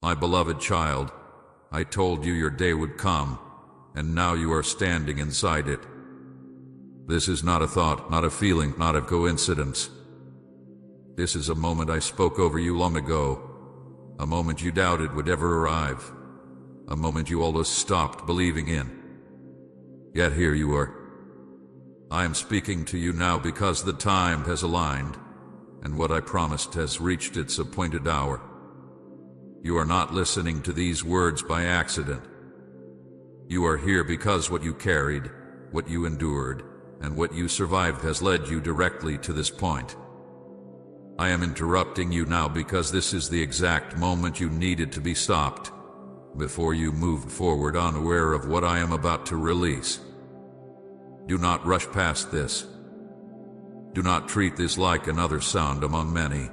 My beloved child, I told you your day would come, and now you are standing inside it. This is not a thought, not a feeling, not a coincidence. This is a moment I spoke over you long ago, a moment you doubted would ever arrive, a moment you almost stopped believing in. Yet here you are. I am speaking to you now because the time has aligned, and what I promised has reached its appointed hour. You are not listening to these words by accident. You are here because what you carried, what you endured, and what you survived has led you directly to this point. I am interrupting you now because this is the exact moment you needed to be stopped, before you moved forward unaware of what I am about to release. Do not rush past this. Do not treat this like another sound among many.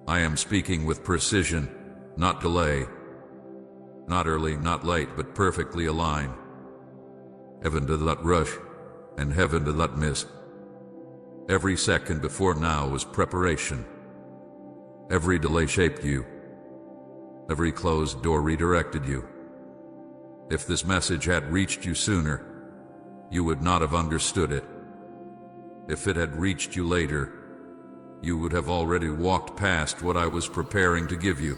I am speaking with precision, not delay. Not early, not late, but perfectly aligned. Heaven did not rush, and heaven did not miss. Every second before now was preparation. Every delay shaped you. Every closed door redirected you. If this message had reached you sooner, you would not have understood it. If it had reached you later, you would have already walked past what I was preparing to give you.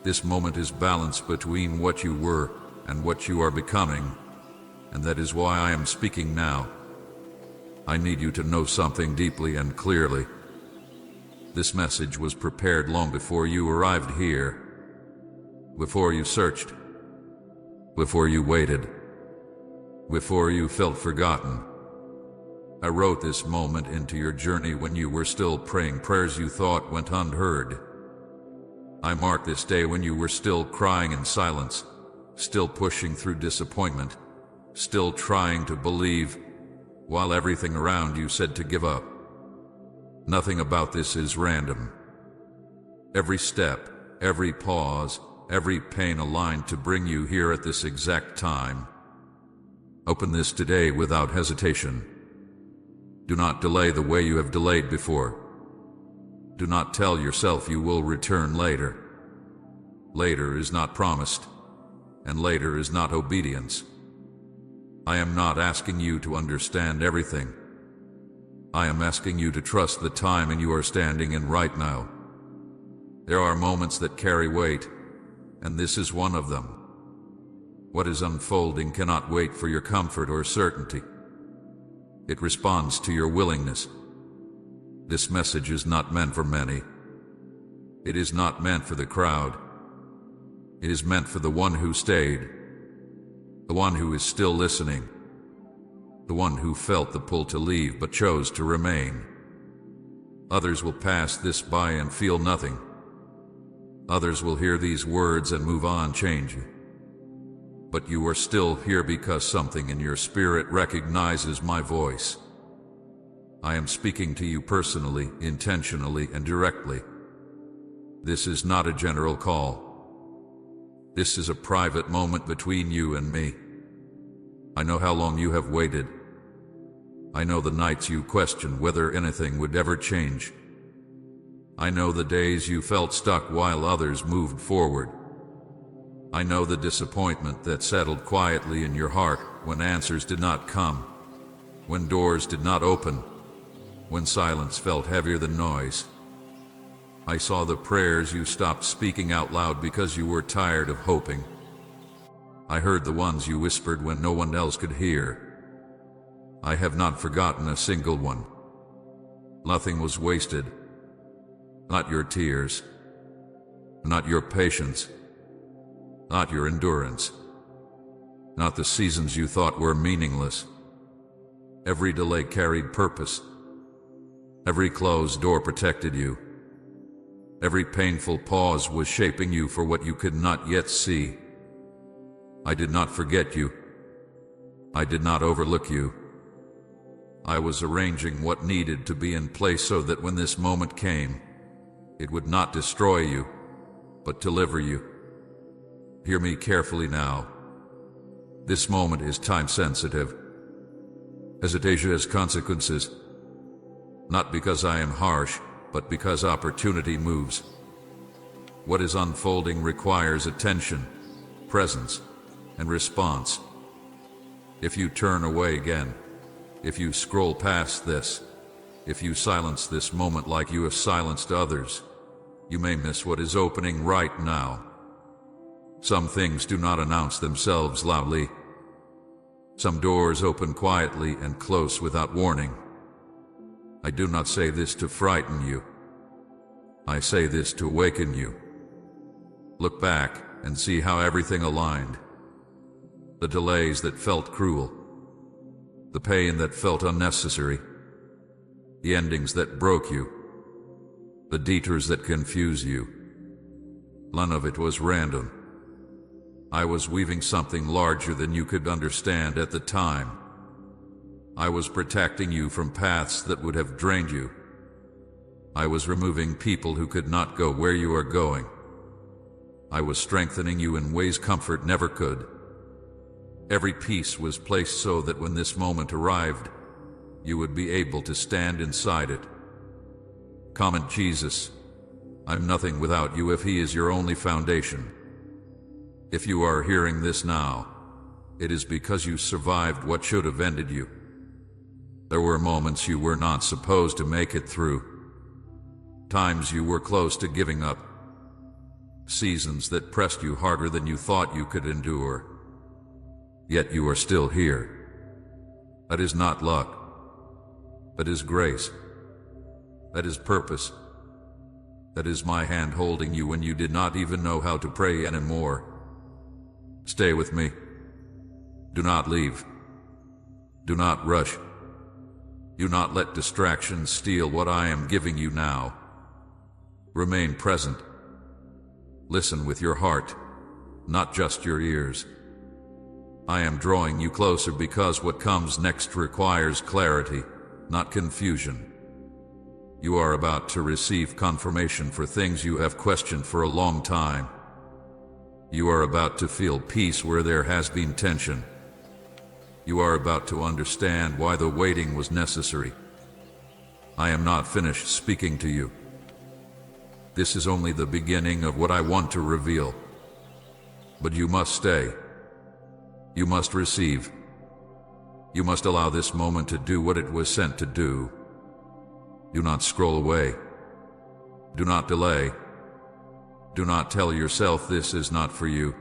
This moment is balance between what you were and what you are becoming, and that is why I am speaking now. I need you to know something deeply and clearly. This message was prepared long before you arrived here, before you searched, before you waited, before you felt forgotten. I wrote this moment into your journey when you were still praying prayers you thought went unheard. I marked this day when you were still crying in silence, still pushing through disappointment, still trying to believe, while everything around you said to give up. Nothing about this is random. Every step, every pause, every pain aligned to bring you here at this exact time. Open this today without hesitation. Do not delay the way you have delayed before. Do not tell yourself you will return later. Later is not promised, and later is not obedience. I am not asking you to understand everything. I am asking you to trust the time you are standing in right now. There are moments that carry weight, and this is one of them. What is unfolding cannot wait for your comfort or certainty. It responds to your willingness. This message is not meant for many. It is not meant for the crowd. It is meant for the one who stayed, the one who is still listening, the one who felt the pull to leave but chose to remain. Others will pass this by and feel nothing. Others will hear these words and move on, change. But you are still here because something in your spirit recognizes my voice. I am speaking to you personally, intentionally, and directly. This is not a general call. This is a private moment between you and me. I know how long you have waited. I know the nights you questioned whether anything would ever change. I know the days you felt stuck while others moved forward. I know the disappointment that settled quietly in your heart when answers did not come, when doors did not open, when silence felt heavier than noise. I saw the prayers you stopped speaking out loud because you were tired of hoping. I heard the ones you whispered when no one else could hear. I have not forgotten a single one. Nothing was wasted. Not your tears. Not your patience. Not your endurance. Not the seasons you thought were meaningless. Every delay carried purpose. Every closed door protected you. Every painful pause was shaping you for what you could not yet see. I did not forget you. I did not overlook you. I was arranging what needed to be in place so that when this moment came, it would not destroy you, but deliver you. Hear me carefully now. This moment is time-sensitive. Hesitation has consequences. Not because I am harsh, but because opportunity moves. What is unfolding requires attention, presence, and response. If you turn away again, if you scroll past this, if you silence this moment like you have silenced others, you may miss what is opening right now. Some things do not announce themselves loudly. Some doors open quietly and close without warning. I do not say this to frighten you. I say this to awaken you. Look back and see how everything aligned. The delays that felt cruel, the pain that felt unnecessary, the endings that broke you, the detours that confuse you. None of it was random. I was weaving something larger than you could understand at the time. I was protecting you from paths that would have drained you. I was removing people who could not go where you are going. I was strengthening you in ways comfort never could. Every piece was placed so that when this moment arrived, you would be able to stand inside it. Comment Jesus, I'm nothing without you if He is your only foundation. If you are hearing this now, it is because you survived what should have ended you. There were moments you were not supposed to make it through. Times you were close to giving up. Seasons that pressed you harder than you thought you could endure. Yet you are still here. That is not luck. That is grace. That is purpose. That is my hand holding you when you did not even know how to pray anymore. Stay with me. Do not leave. Do not rush. Do not let distractions steal what I am giving you now. Remain present. Listen with your heart, not just your ears. I am drawing you closer because what comes next requires clarity, not confusion. You are about to receive confirmation for things you have questioned for a long time. You are about to feel peace where there has been tension. You are about to understand why the waiting was necessary. I am not finished speaking to you. This is only the beginning of what I want to reveal. But you must stay. You must receive. You must allow this moment to do what it was sent to do. Do not scroll away. Do not delay. Do not tell yourself this is not for you.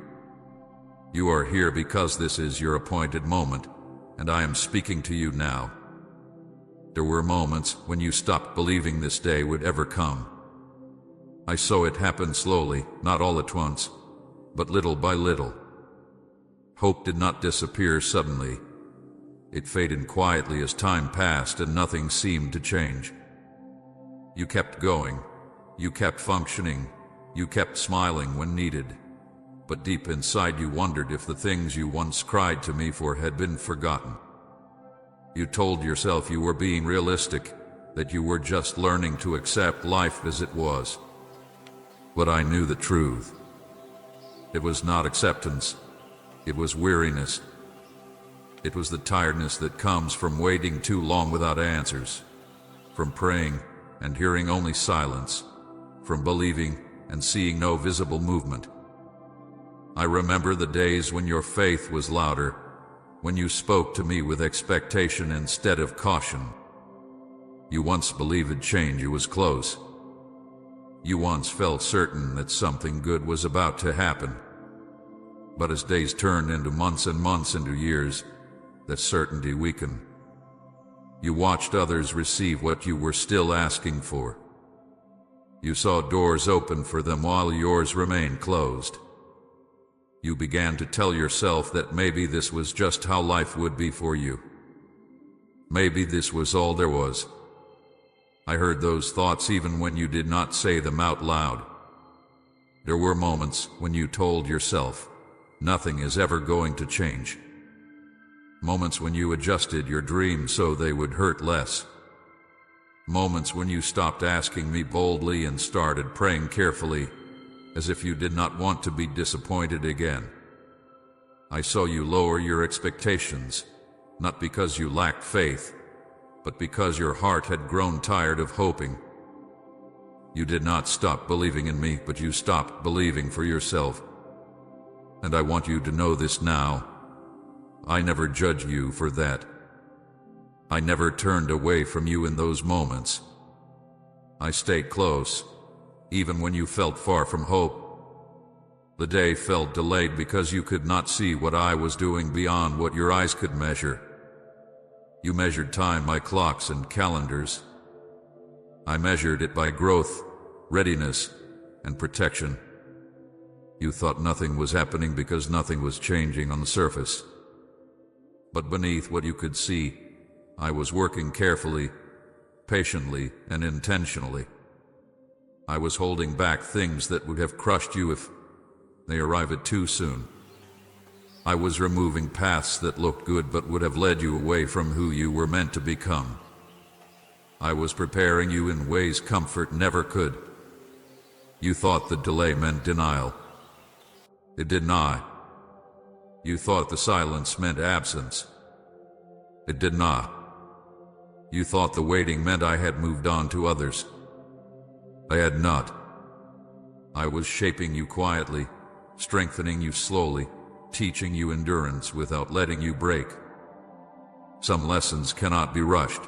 You are here because this is your appointed moment, and I am speaking to you now. There were moments when you stopped believing this day would ever come. I saw it happen slowly, not all at once, but little by little. Hope did not disappear suddenly. It faded quietly as time passed and nothing seemed to change. You kept going. You kept functioning. You kept smiling when needed. But deep inside you wondered if the things you once cried to me for had been forgotten. You told yourself you were being realistic, that you were just learning to accept life as it was. But I knew the truth. It was not acceptance. It was weariness. It was the tiredness that comes from waiting too long without answers, from praying and hearing only silence, from believing and seeing no visible movement. I remember the days when your faith was louder, when you spoke to me with expectation instead of caution. You once believed change was close. You once felt certain that something good was about to happen. But as days turned into months and months into years, that certainty weakened. You watched others receive what you were still asking for. You saw doors open for them while yours remained closed. You began to tell yourself that maybe this was just how life would be for you. Maybe this was all there was. I heard those thoughts even when you did not say them out loud. There were moments when you told yourself, nothing is ever going to change. Moments when you adjusted your dreams so they would hurt less. Moments when you stopped asking me boldly and started praying carefully, as if you did not want to be disappointed again. I saw you lower your expectations, not because you lacked faith, but because your heart had grown tired of hoping. You did not stop believing in me, but you stopped believing for yourself. And I want you to know this now. I never judge you for that. I never turned away from you in those moments. I stayed close, even when you felt far from hope. The day felt delayed because you could not see what I was doing beyond what your eyes could measure. You measured time by clocks and calendars. I measured it by growth, readiness, and protection. You thought nothing was happening because nothing was changing on the surface. But beneath what you could see, I was working carefully, patiently, and intentionally. I was holding back things that would have crushed you if they arrived too soon. I was removing paths that looked good but would have led you away from who you were meant to become. I was preparing you in ways comfort never could. You thought the delay meant denial. It did not. You thought the silence meant absence. It did not. You thought the waiting meant I had moved on to others. I had not. I was shaping you quietly, strengthening you slowly, teaching you endurance without letting you break. Some lessons cannot be rushed.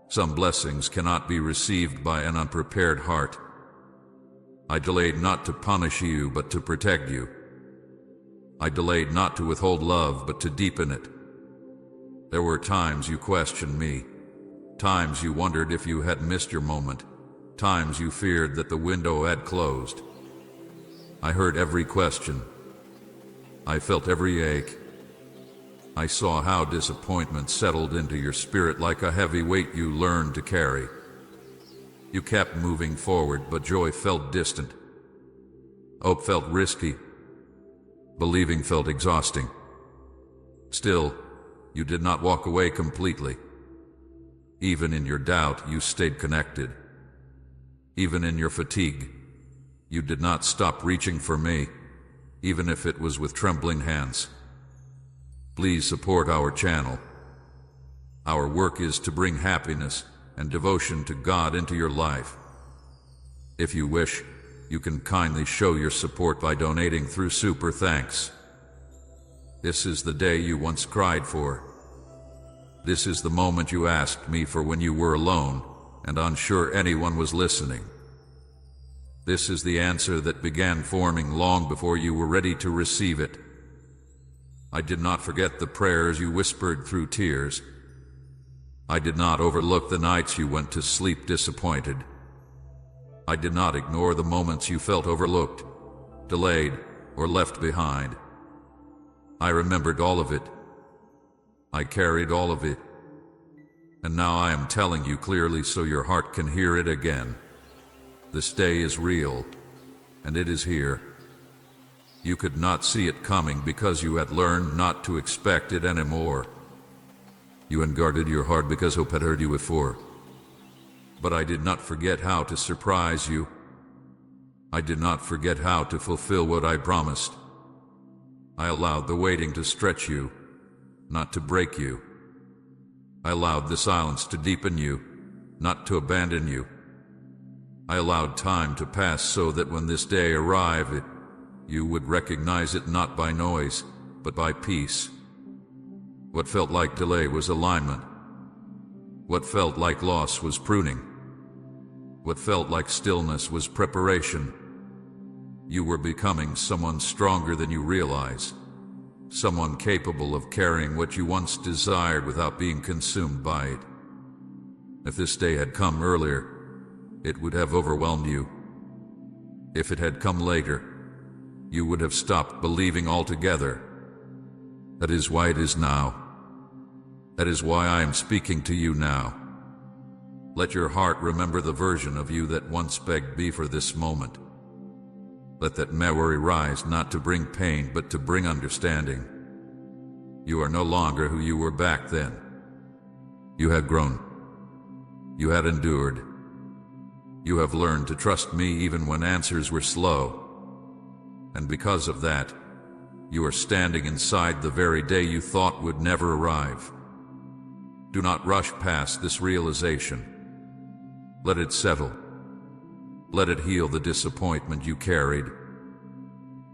Some blessings cannot be received by an unprepared heart. I delayed not to punish you, but to protect you. I delayed not to withhold love, but to deepen it. There were times you questioned me, times you wondered if you had missed your moment, times you feared that the window had closed. I heard every question. I felt every ache. I saw how disappointment settled into your spirit like a heavy weight you learned to carry. You kept moving forward, but joy felt distant. Hope felt risky. Believing felt exhausting. Still, you did not walk away completely. Even in your doubt, you stayed connected. Even in your fatigue, you did not stop reaching for me, even if it was with trembling hands. Please support our channel. Our work is to bring happiness and devotion to God into your life. If you wish, you can kindly show your support by donating through Super Thanks. This is the day you once cried for. This is the moment you asked me for when you were alone and unsure anyone was listening. This is the answer that began forming long before you were ready to receive it. I did not forget the prayers you whispered through tears. I did not overlook the nights you went to sleep disappointed. I did not ignore the moments you felt overlooked, delayed, or left behind. I remembered all of it. I carried all of it. And now I am telling you clearly so your heart can hear it again. This day is real, and it is here. You could not see it coming because you had learned not to expect it anymore. You unguarded your heart because hope had hurt you before. But I did not forget how to surprise you. I did not forget how to fulfill what I promised. I allowed the waiting to stretch you, not to break you. I allowed the silence to deepen you, not to abandon you. I allowed time to pass so that when this day arrived, you would recognize it not by noise, but by peace. What felt like delay was alignment. What felt like loss was pruning. What felt like stillness was preparation. You were becoming someone stronger than you realize, someone capable of carrying what you once desired without being consumed by it. If this day had come earlier, it would have overwhelmed you. If it had come later, you would have stopped believing altogether. That is why it is now. That is why I am speaking to you now. Let your heart remember the version of you that once begged me for this moment. Let that memory rise not to bring pain but to bring understanding. You are no longer who you were back then. You had grown. You had endured. You have learned to trust me even when answers were slow. And because of that, you are standing inside the very day you thought would never arrive. Do not rush past this realization. Let it settle. Let it heal the disappointment you carried.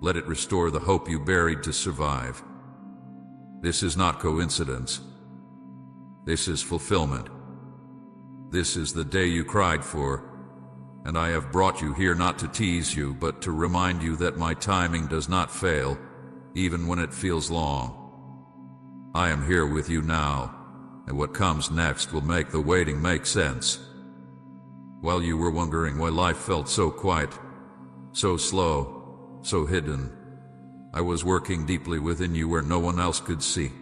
Let it restore the hope you buried to survive. This is not coincidence. This is fulfillment. This is the day you cried for, and I have brought you here not to tease you, but to remind you that my timing does not fail, even when it feels long. I am here with you now, and what comes next will make the waiting make sense. While you were wondering why life felt so quiet, so slow, so hidden, I was working deeply within you where no one else could see.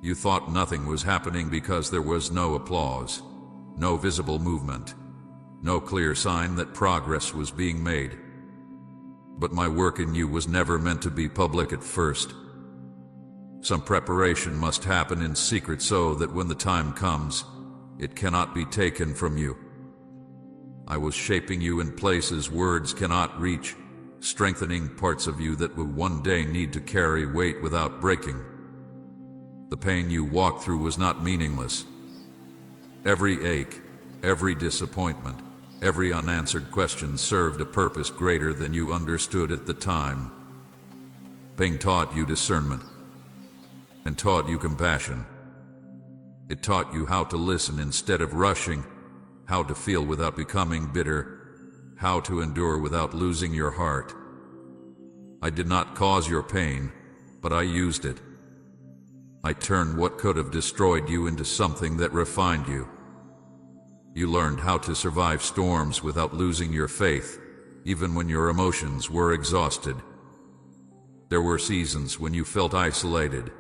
You thought nothing was happening because there was no applause, no visible movement, no clear sign that progress was being made. But my work in you was never meant to be public at first. Some preparation must happen in secret so that when the time comes, it cannot be taken from you. I was shaping you in places words cannot reach, strengthening parts of you that will one day need to carry weight without breaking. The pain you walked through was not meaningless. Every ache, every disappointment, every unanswered question served a purpose greater than you understood at the time. Pain taught you discernment and taught you compassion. It taught you how to listen instead of rushing, how to feel without becoming bitter, how to endure without losing your heart. I did not cause your pain, but I used it. I turned what could have destroyed you into something that refined you. You learned how to survive storms without losing your faith, even when your emotions were exhausted. There were seasons when you felt isolated,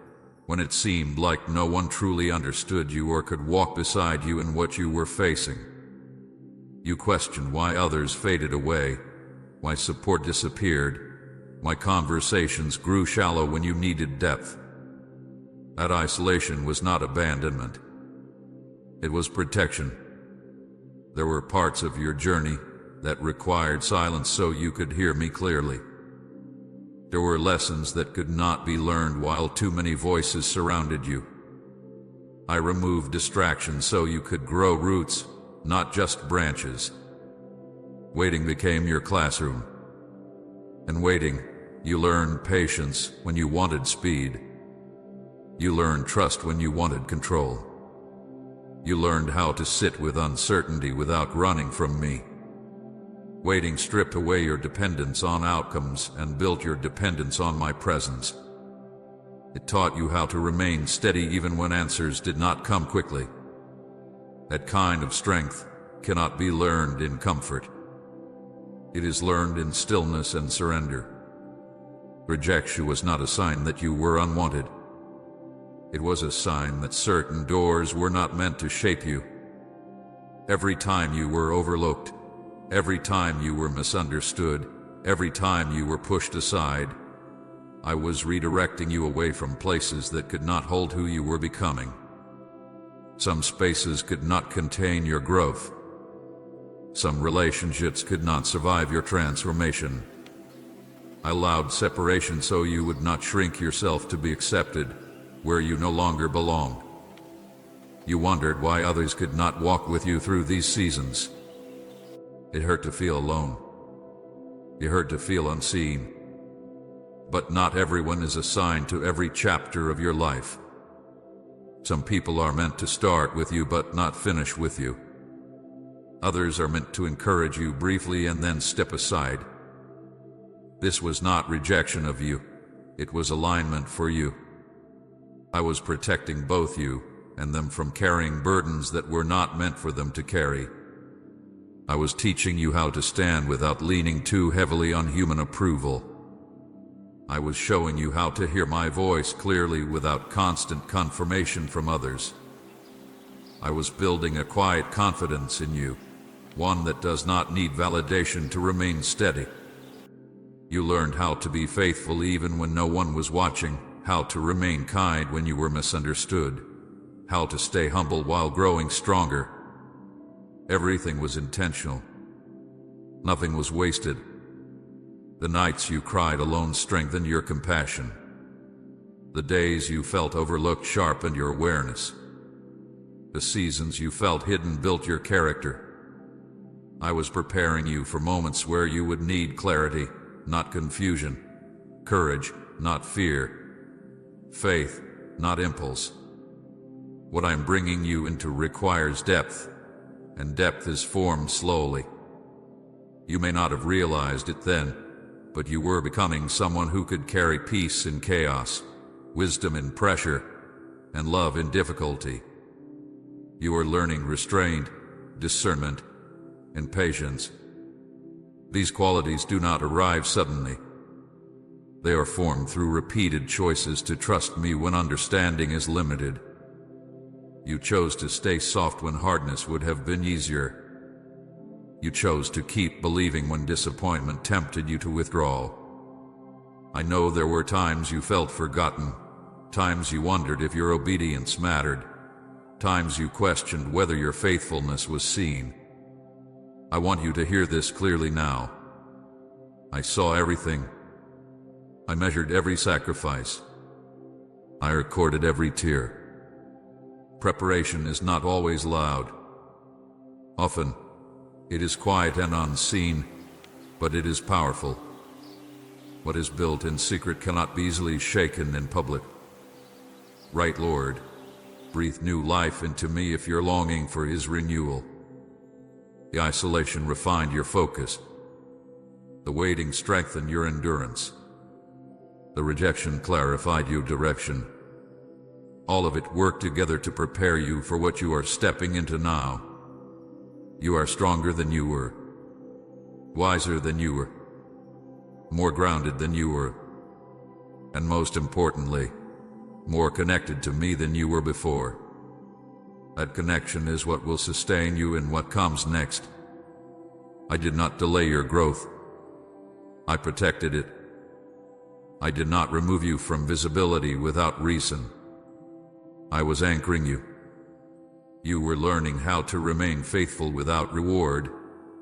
when it seemed like no one truly understood you or could walk beside you in what you were facing. You questioned why others faded away, why support disappeared, why conversations grew shallow when you needed depth. That isolation was not abandonment. It was protection. There were parts of your journey that required silence so you could hear me clearly. There were lessons that could not be learned while too many voices surrounded you. I removed distractions so you could grow roots, not just branches. Waiting became your classroom. In waiting, you learned patience when you wanted speed. You learned trust when you wanted control. You learned how to sit with uncertainty without running from me. Waiting stripped away your dependence on outcomes and built your dependence on my presence. It taught you how to remain steady even when answers did not come quickly. That kind of strength cannot be learned in comfort. It is learned in stillness and surrender. Rejection was not a sign that you were unwanted. It was a sign that certain doors were not meant to shape you. Every time you were overlooked, every time you were misunderstood, every time you were pushed aside, I was redirecting you away from places that could not hold who you were becoming. Some spaces could not contain your growth. Some relationships could not survive your transformation. I allowed separation so you would not shrink yourself to be accepted where you no longer belong. You wondered why others could not walk with you through these seasons. It hurt to feel alone. It hurt to feel unseen. But not everyone is assigned to every chapter of your life. Some people are meant to start with you but not finish with you. Others are meant to encourage you briefly and then step aside. This was not rejection of you. It was alignment for you. I was protecting both you and them from carrying burdens that were not meant for them to carry. I was teaching you how to stand without leaning too heavily on human approval. I was showing you how to hear my voice clearly without constant confirmation from others. I was building a quiet confidence in you, one that does not need validation to remain steady. You learned how to be faithful even when no one was watching, how to remain kind when you were misunderstood, how to stay humble while growing stronger. Everything was intentional. Nothing was wasted. The nights you cried alone strengthened your compassion. The days you felt overlooked sharpened your awareness. The seasons you felt hidden built your character. I was preparing you for moments where you would need clarity, not confusion, courage, not fear, faith, not impulse. What I'm bringing you into requires depth, and depth is formed slowly. You may not have realized it then, but you were becoming someone who could carry peace in chaos, wisdom in pressure, and love in difficulty. You are learning restraint, discernment, and patience. These qualities do not arrive suddenly. They are formed through repeated choices to trust me when understanding is limited. You chose to stay soft when hardness would have been easier. You chose to keep believing when disappointment tempted you to withdraw. I know there were times you felt forgotten, times you wondered if your obedience mattered, times you questioned whether your faithfulness was seen. I want you to hear this clearly now. I saw everything. I measured every sacrifice. I recorded every tear. Preparation is not always loud. Often, it is quiet and unseen, but it is powerful. What is built in secret cannot be easily shaken in public. Right, Lord, breathe new life into me if you're longing for His renewal. The isolation refined your focus. The waiting strengthened your endurance. The rejection clarified your direction. All of it worked together to prepare you for what you are stepping into now. You are stronger than you were, wiser than you were, more grounded than you were, and most importantly, more connected to me than you were before. That connection is what will sustain you in what comes next. I did not delay your growth. I protected it. I did not remove you from visibility without reason. I was anchoring you. You were learning how to remain faithful without reward,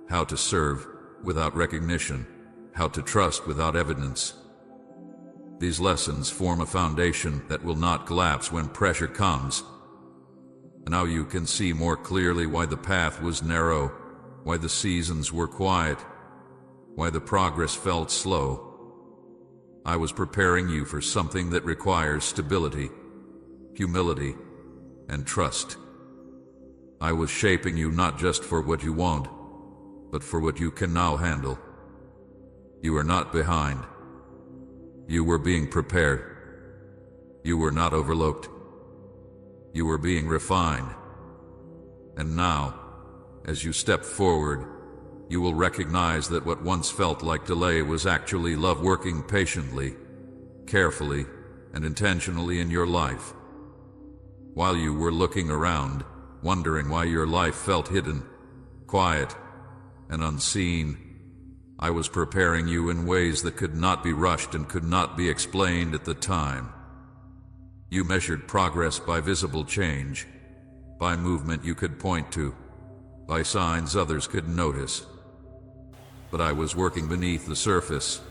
how to serve without recognition, how to trust without evidence. These lessons form a foundation that will not collapse when pressure comes. Now you can see more clearly why the path was narrow, why the seasons were quiet, why the progress felt slow. I was preparing you for something that requires stability, humility, and trust. I was shaping you not just for what you want, but for what you can now handle. You are not behind. You were being prepared. You were not overlooked. You were being refined. And now, as you step forward, you will recognize that what once felt like delay was actually love working patiently, carefully, and intentionally in your life. While you were looking around, wondering why your life felt hidden, quiet, and unseen, I was preparing you in ways that could not be rushed and could not be explained at the time. You measured progress by visible change, by movement you could point to, by signs others could notice. But I was working beneath the surface,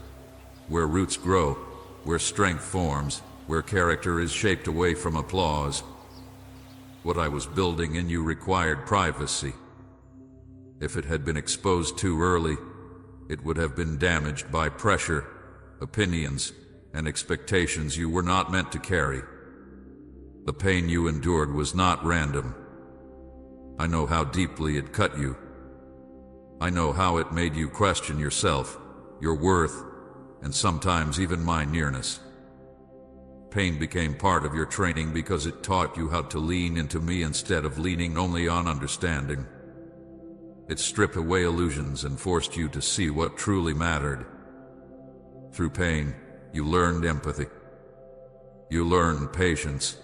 where roots grow, where strength forms, where character is shaped away from applause. What I was building in you required privacy. If it had been exposed too early, it would have been damaged by pressure, opinions, and expectations you were not meant to carry. The pain you endured was not random. I know how deeply it cut you. I know how it made you question yourself, your worth, and sometimes even my nearness. Pain became part of your training because it taught you how to lean into me instead of leaning only on understanding. It stripped away illusions and forced you to see what truly mattered. Through pain, you learned empathy. You learned patience.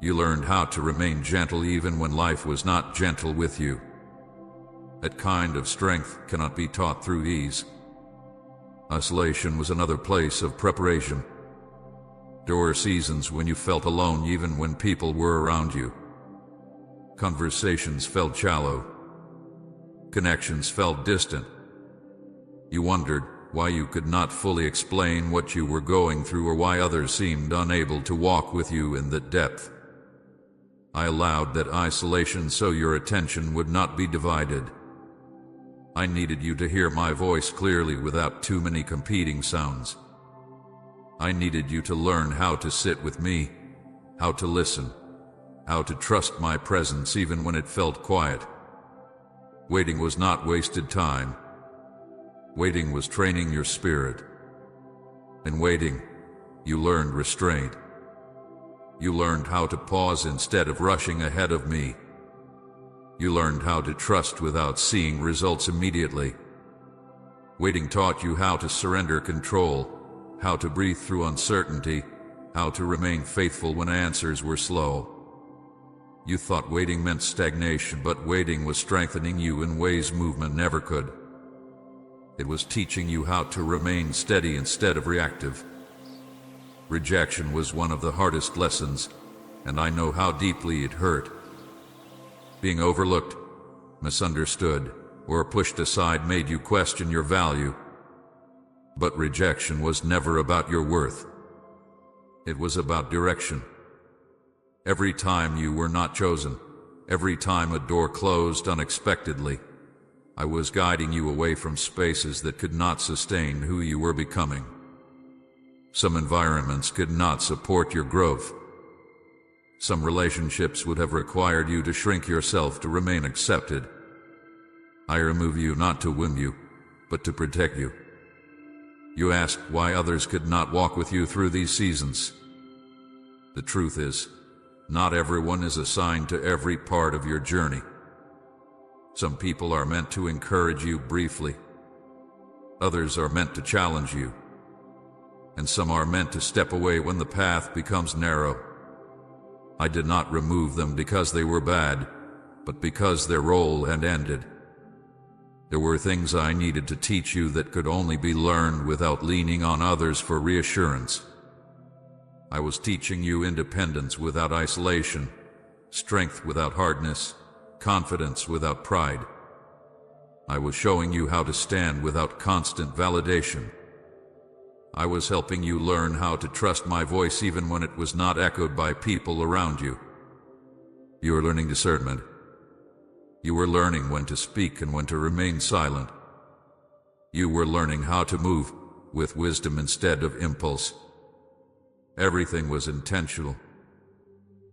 You learned how to remain gentle even when life was not gentle with you. That kind of strength cannot be taught through ease. Isolation was another place of preparation. There were seasons when you felt alone even when people were around you. Conversations felt shallow. Connections felt distant. You wondered why you could not fully explain what you were going through or why others seemed unable to walk with you in that depth. I allowed that isolation so your attention would not be divided. I needed you to hear my voice clearly without too many competing sounds. I needed you to learn how to sit with me, how to listen, how to trust my presence even when it felt quiet. Waiting was not wasted time. Waiting was training your spirit. In waiting, you learned restraint. You learned how to pause instead of rushing ahead of me. You learned how to trust without seeing results immediately. Waiting taught you how to surrender control, how to breathe through uncertainty, how to remain faithful when answers were slow. You thought waiting meant stagnation, but waiting was strengthening you in ways movement never could. It was teaching you how to remain steady instead of reactive. Rejection was one of the hardest lessons, and I know how deeply it hurt. Being overlooked, misunderstood, or pushed aside made you question your value. But rejection was never about your worth. It was about direction. Every time you were not chosen, every time a door closed unexpectedly, I was guiding you away from spaces that could not sustain who you were becoming. Some environments could not support your growth. Some relationships would have required you to shrink yourself to remain accepted. I remove you not to win you, but to protect you. You asked why others could not walk with you through these seasons. The truth is, not everyone is assigned to every part of your journey. Some people are meant to encourage you briefly. Others are meant to challenge you. And some are meant to step away when the path becomes narrow. I did not remove them because they were bad, but because their role had ended. There were things I needed to teach you that could only be learned without leaning on others for reassurance. I was teaching you independence without isolation, strength without hardness, confidence without pride. I was showing you how to stand without constant validation. I was helping you learn how to trust my voice even when it was not echoed by people around you. You were learning discernment. You were learning when to speak and when to remain silent. You were learning how to move with wisdom instead of impulse. Everything was intentional.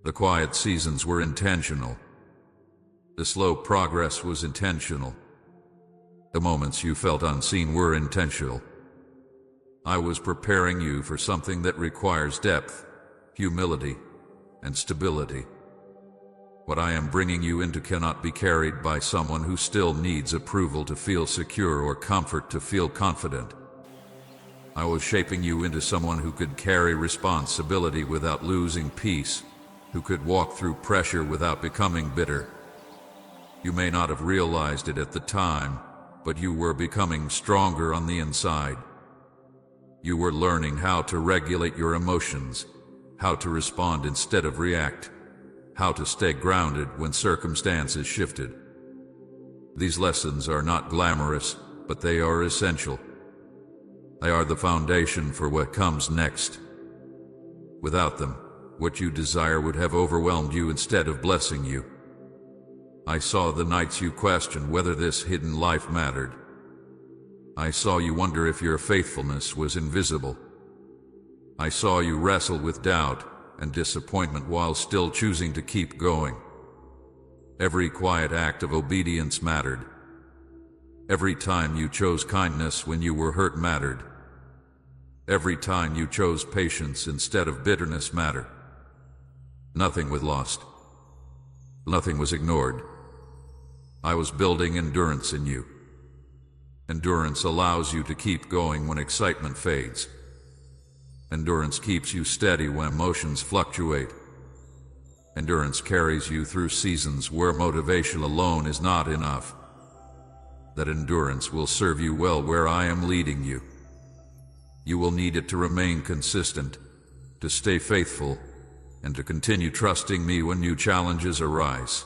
The quiet seasons were intentional. The slow progress was intentional. The moments you felt unseen were intentional. I was preparing you for something that requires depth, humility, and stability. What I am bringing you into cannot be carried by someone who still needs approval to feel secure or comfort to feel confident. I was shaping you into someone who could carry responsibility without losing peace, who could walk through pressure without becoming bitter. You may not have realized it at the time, but you were becoming stronger on the inside. You were learning how to regulate your emotions, how to respond instead of react, how to stay grounded when circumstances shifted. These lessons are not glamorous, but they are essential. They are the foundation for what comes next. Without them, what you desire would have overwhelmed you instead of blessing you. I saw the nights you questioned whether this hidden life mattered. I saw you wonder if your faithfulness was invisible. I saw you wrestle with doubt and disappointment while still choosing to keep going. Every quiet act of obedience mattered. Every time you chose kindness when you were hurt mattered. Every time you chose patience instead of bitterness mattered. Nothing was lost. Nothing was ignored. I was building endurance in you. Endurance allows you to keep going when excitement fades. Endurance keeps you steady when emotions fluctuate. Endurance carries you through seasons where motivation alone is not enough. That endurance will serve you well where I am leading you. You will need it to remain consistent, to stay faithful, and to continue trusting me when new challenges arise.